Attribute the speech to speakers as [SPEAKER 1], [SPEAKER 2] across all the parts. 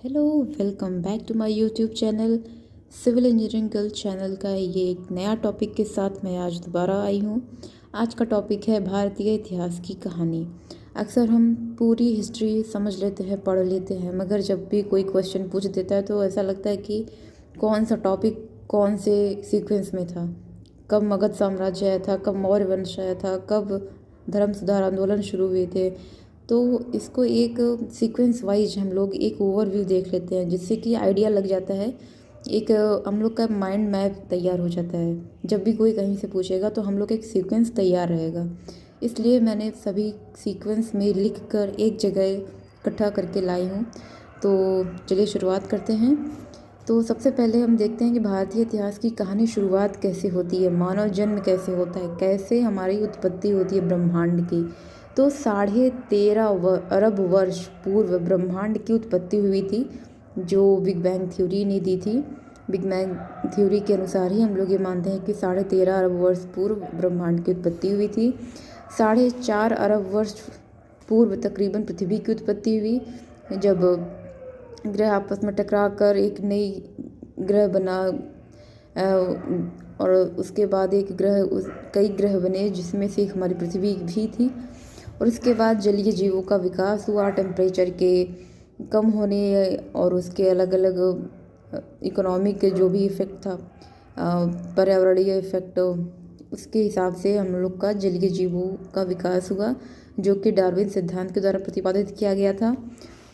[SPEAKER 1] Hello, welcome back to my YouTube channel. Civil engineering girl channel का ये एक नया टॉपिक के साथ मैं आज दोबारा आई हूँ। आज का टॉपिक है भारतीय इतिहास की कहानी। अक्सर हम पूरी हिस्ट्री समझ लेते हैं, पढ़ लेते हैं, मगर जब भी कोई क्वेश्चन पूछ देता है तो ऐसा लगता है कि कौन सा टॉपिक कौन से सीक्वेंस में था, कब मगध साम्राज्य आया था, कब मौर्य वंश आया था, कब धर्म सुधार आंदोलन शुरू हुए थे। तो इसको एक सीक्वेंस वाइज हम लोग एक ओवरव्यू देख लेते हैं, जिससे कि आइडिया लग जाता है। एक हम लोग का माइंड मैप तैयार हो जाता है। जब भी कोई कहीं से पूछेगा तो हम लोग एक सीक्वेंस तैयार रहेगा। इसलिए मैंने सभी सीक्वेंस में लिख कर एक जगह इकट्ठा करके लाई हूँ। तो चलिए शुरुआत करते हैं। तो सबसे पहले हम देखते हैं कि भारतीय इतिहास की कहानी शुरुआत कैसे होती है, मानव जन्म कैसे होता है, कैसे हमारी उत्पत्ति होती है ब्रह्मांड की। तो 13.5 अरब वर्ष पूर्व ब्रह्मांड की उत्पत्ति हुई थी, जो बिग बैंग थ्योरी ने दी थी। बिग बैंग थ्योरी के अनुसार ही हम लोग ये मानते हैं कि 13.5 अरब वर्ष पूर्व ब्रह्मांड की उत्पत्ति हुई थी। 4.5 अरब वर्ष पूर्व तकरीबन पृथ्वी की उत्पत्ति हुई, जब ग्रह आपस में टकरा कर एक नई ग्रह बना। और उसके बाद कई ग्रह बने, जिसमें से एक हमारी पृथ्वी भी थी। और उसके बाद जलीय जीवों का विकास हुआ, टेम्परेचर के कम होने और उसके अलग अलग इकोनॉमिक के जो भी इफ़ेक्ट था, पर्यावरणीय इफ़ेक्ट, उसके हिसाब से हम लोग का जलीय जीवों का विकास हुआ, जो कि डार्विन सिद्धांत के द्वारा प्रतिपादित किया गया था।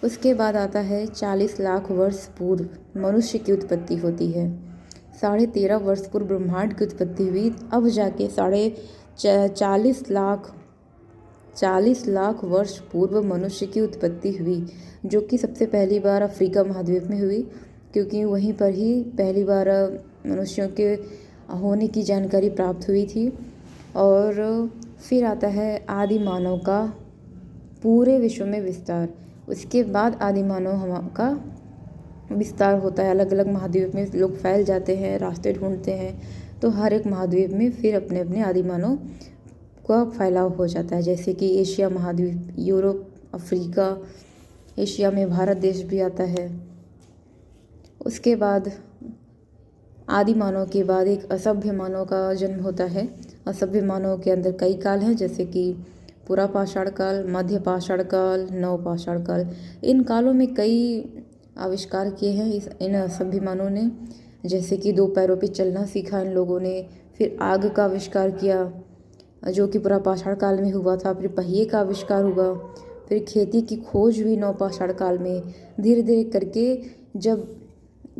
[SPEAKER 1] उसके बाद आता है 40 लाख वर्ष पूर्व मनुष्य की उत्पत्ति होती है। 13.5 वर्ष पूर्व ब्रह्मांड की उत्पत्ति हुई। अब जाके 40 लाख वर्ष पूर्व मनुष्य की उत्पत्ति हुई, जो कि सबसे पहली बार अफ्रीका महाद्वीप में हुई, क्योंकि वहीं पर ही पहली बार मनुष्यों के होने की जानकारी प्राप्त हुई थी। और फिर आता है आदि मानव का पूरे विश्व में विस्तार। उसके बाद आदि मानव का विस्तार होता है, अलग अलग महाद्वीप में लोग फैल जाते हैं, रास्ते ढूंढते हैं, तो हर एक महाद्वीप में फिर अपने अपने आदि मानव का फैलाव हो जाता है। जैसे कि एशिया महाद्वीप, यूरोप, अफ्रीका, एशिया में भारत देश भी आता है। उसके बाद आदि मानव के बाद एक असभ्य मानव का जन्म होता है। असभ्य मानव के अंदर कई काल हैं, जैसे कि पुरा पाषाण काल, मध्य पाषाण काल, नव पाषाण काल। इन कालों में कई आविष्कार किए हैं इन असभ्य मानव ने, जैसे कि 2 पैरों पे चलना सीखा इन लोगों ने। फिर आग का आविष्कार किया, जो कि पुरा पाषाण काल में हुआ था। फिर पहिए का आविष्कार हुआ। फिर खेती की खोज हुई नव पाषाण काल में। धीरे धीरे करके जब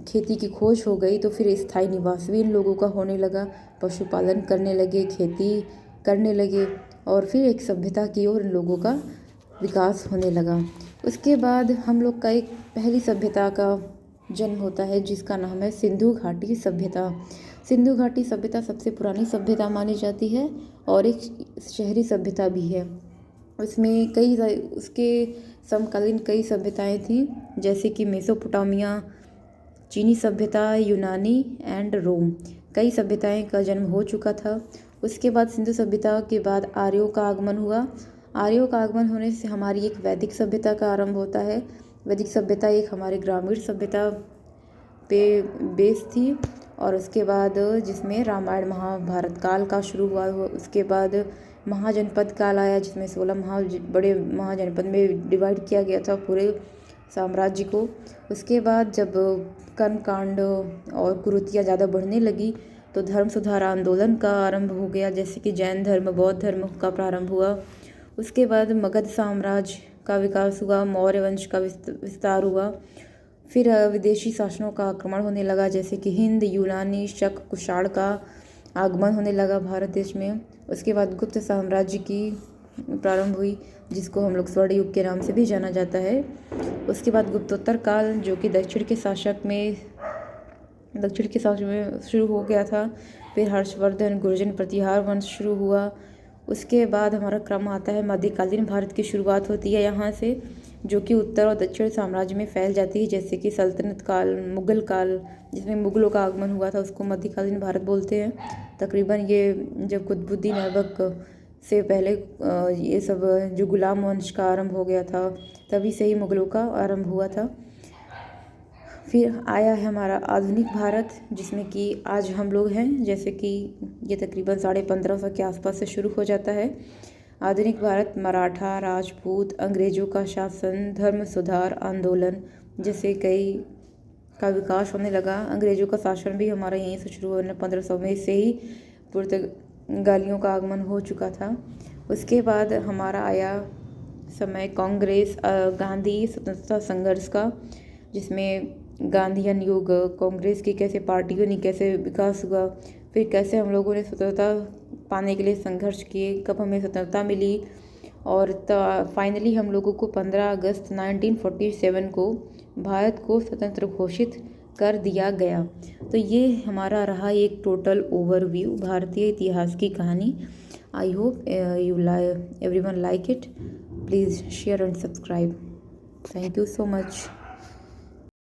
[SPEAKER 1] खेती की खोज हो गई तो फिर स्थायी निवास भी इन लोगों का होने लगा, पशुपालन करने लगे, खेती करने लगे, और फिर एक सभ्यता की ओर इन लोगों का विकास होने लगा। उसके बाद हम लोग का एक पहली सभ्यता का जन्म होता है, जिसका नाम है सिंधु घाटी सभ्यता। सिंधु घाटी सभ्यता सबसे पुरानी सभ्यता मानी जाती है और एक शहरी सभ्यता भी है। उसमें उसके समकालीन कई सभ्यताएं थीं, जैसे कि मेसोपोटामिया, चीनी सभ्यता, यूनानी एंड रोम। कई सभ्यताएं का जन्म हो चुका था। उसके बाद सिंधु सभ्यता के बाद आर्यों का आगमन हुआ। आर्यों का आगमन होने से हमारी एक वैदिक सभ्यता का आरंभ होता है। वैदिक सभ्यता एक हमारे ग्रामीण सभ्यता पे बेस थी, और उसके बाद जिसमें रामायण महाभारत काल का शुरू हुआ। उसके बाद महाजनपद काल आया, जिसमें 16 बड़े महाजनपद में डिवाइड किया गया था पूरे साम्राज्य को। उसके बाद जब कर्मकांड और कुरीतियाँ ज़्यादा बढ़ने लगी तो धर्म सुधार आंदोलन का आरंभ हो गया, जैसे कि जैन धर्म, बौद्ध धर्म का प्रारंभ हुआ। उसके बाद मगध साम्राज्य का विकास हुआ, मौर्य वंश का विस्तार हुआ। फिर विदेशी शासनों का आक्रमण होने लगा, जैसे कि हिंद, यूनानी, शक, कुषाण का आगमन होने लगा भारत देश में। उसके बाद गुप्त साम्राज्य की प्रारंभ हुई, जिसको हम लोग स्वर्ण युग के नाम से भी जाना जाता है। उसके बाद गुप्तोत्तर काल, जो कि दक्षिण के शासक में शुरू हो गया था। फिर हर्षवर्धन, गुर्जर प्रतिहार वंश शुरू हुआ। उसके बाद हमारा क्रम आता है मध्यकालीन भारत की शुरुआत होती है यहाँ से, जो कि उत्तर और दक्षिण साम्राज्य में फैल जाती है, जैसे कि सल्तनत काल, मुगल काल, जिसमें मुगलों का आगमन हुआ था, उसको मध्यकालीन भारत बोलते हैं। तकरीबन ये जब कुतुबुद्दीन ऐबक से पहले ये सब जो गुलाम वंश का आरंभ हो गया था, तभी से ही मुगलों का आरंभ हुआ था। फिर आया है हमारा आधुनिक भारत, जिसमें कि आज हम लोग हैं, जैसे कि ये तकरीबन 1550 के आसपास से शुरू हो जाता है। आधुनिक भारत मराठा, राजपूत, अंग्रेज़ों का शासन, धर्म सुधार आंदोलन जैसे कई का विकास होने लगा। अंग्रेज़ों का शासन भी हमारा यहीं से शुरू होने 1500 में से ही पुर्तगालियों का आगमन हो चुका था। उसके बाद हमारा आया समय कांग्रेस गांधी स्वतंत्रता संघर्ष का, जिसमें गांधीयन युग, कांग्रेस की कैसे पार्टी बनी, कैसे विकास हुआ, फिर कैसे हम लोगों ने स्वतंत्रता पाने के लिए संघर्ष किए, कब हमें स्वतंत्रता मिली, और फाइनली हम लोगों को 15 अगस्त 1947 को भारत को स्वतंत्र घोषित कर दिया गया। तो ये हमारा रहा एक टोटल ओवरव्यू भारतीय इतिहास की कहानी। I hope everyone like it. Please share and subscribe. Thank you so much.